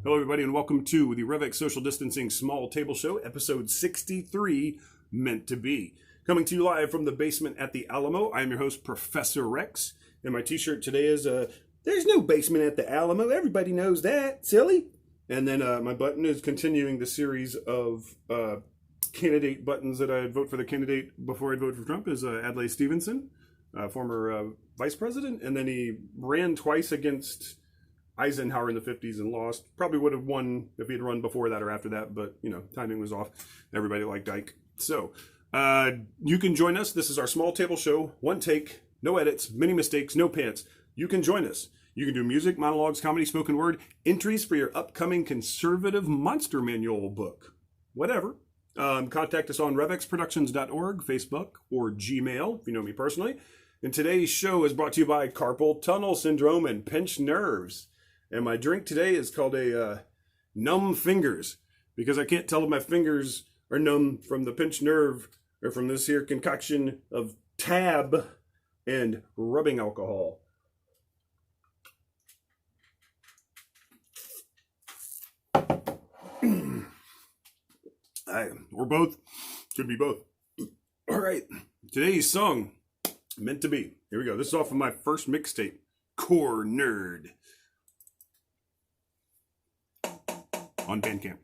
Hello, everybody, and welcome to the RevEx Social Distancing Small Table Show, episode 63, Meant to Be. Coming to you live from the basement at the Alamo. I am your host, Professor Rex, and my t-shirt today is, there's no basement at the Alamo. Everybody knows that, silly. And then my button is continuing the series of candidate buttons that I'd vote for the candidate before I'd vote for Trump is Adlai Stevenson, former vice president, and then he ran twice against Eisenhower in the 50s and lost. Probably would have won if he'd run before that or after that, but, you know, timing was off. Everybody liked Ike. So, you can join us. This is our small table show. One take, no edits, many mistakes, no pants. You can join us. You can do music, monologues, comedy, spoken word, entries for your upcoming conservative monster manual book. Whatever. Contact us on revexproductions.org, Facebook, or Gmail, if you know me personally. And today's show is brought to you by carpal tunnel syndrome and pinched nerves. And my drink today is called a numb fingers, because I can't tell if my fingers are numb from the pinched nerve or from this here concoction of tab and rubbing alcohol. Or both. Could be both. All right. Today's song, Meant to Be. Here we go. This is off of my first mixtape, Core Nerd, on Bandcamp.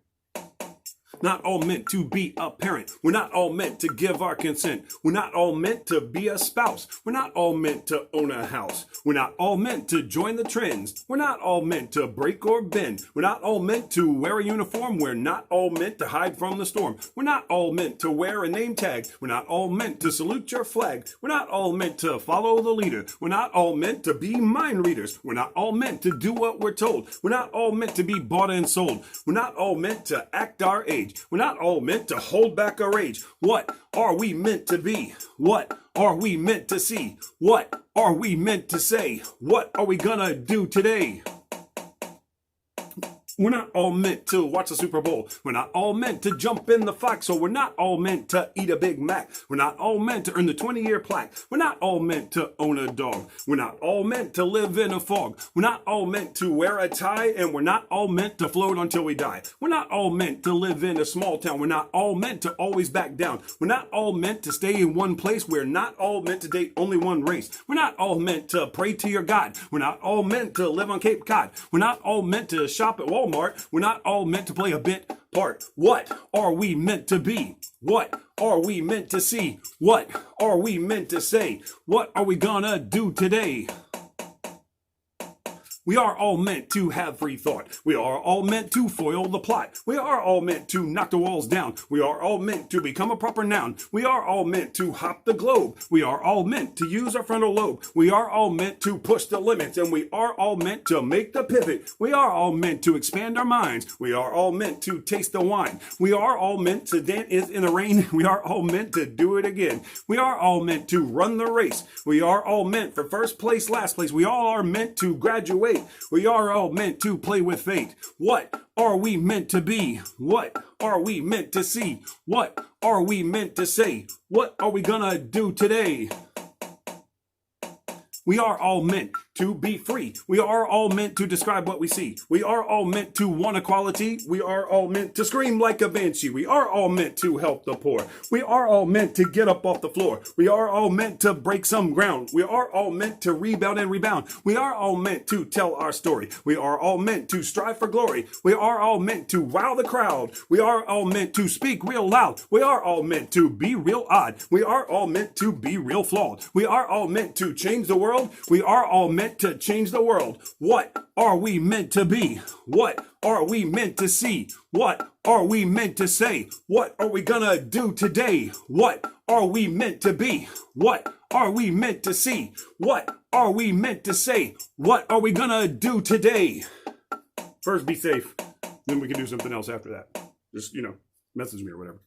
Not all meant to be a parent. We're not all meant to give our consent. We're not all meant to be a spouse. We're not all meant to own a house. We're not all meant to join the trends. We're not all meant to break or bend. We're not all meant to wear a uniform. We're not all meant to hide from the storm. We're not all meant to wear a name tag. We're not all meant to salute your flag. We're not all meant to follow the leader. We're not all meant to be mind readers. We're not all meant to do what we're told. We're not all meant to be bought and sold. We're not all meant to act our age. We're not all meant to hold back our rage. What are we meant to be? What are we meant to see? What are we meant to say? What are we gonna do today? We're not all meant to watch the Super Bowl. We're not all meant to jump in the foxhole. We're not all meant to eat a Big Mac. We're not all meant to earn the 20-year plaque. We're not all meant to own a dog. We're not all meant to live in a fog. We're not all meant to wear a tie, and we're not all meant to float until we die. We're not all meant to live in a small town. We're not all meant to always back down. We're not all meant to stay in one place. We're not all meant to date only one race. We're not all meant to pray to your God. We're not all meant to live on Cape Cod. We're not all meant to shop at Walmart. We're not all meant to play a bit part. What are we meant to be? What are we meant to see? What are we meant to say? What are we gonna do today? We are all meant to have free thought. We are all meant to foil the plot. We are all meant to knock the walls down. We are all meant to become a proper noun. We are all meant to hop the globe. We are all meant to use our frontal lobe. We are all meant to push the limits, and we are all meant to make the pivot. We are all meant to expand our minds. We are all meant to taste the wine. We are all meant to dance in the rain. We are all meant to do it again. We are all meant to run the race. We are all meant for first place, last place. We all are meant to graduate. We are all meant to play with fate. What are we meant to be? What are we meant to see? What are we meant to say? What are we gonna do today? We are all meant to be free. We are all meant to describe what we see. We are all meant to want equality. We are all meant to scream like a banshee. We are all meant to help the poor. We are all meant to get up off the floor. We are all meant to break some ground. We are all meant to rebound and rebound. We are all meant to tell our story. We are all meant to strive for glory. We are all meant to wow the crowd. We are all meant to speak real loud. We are all meant to be real odd. We are all meant to be real flawed. We are all meant to change the world. We are all meant to change the world. What are we meant to be? What are we meant to see? What are we meant to say? What are we gonna do today? What are we meant to be? What are we meant to see? What are we meant to say? What are we gonna do today? First, be safe. Then we can do something else after that. Just, message me or whatever.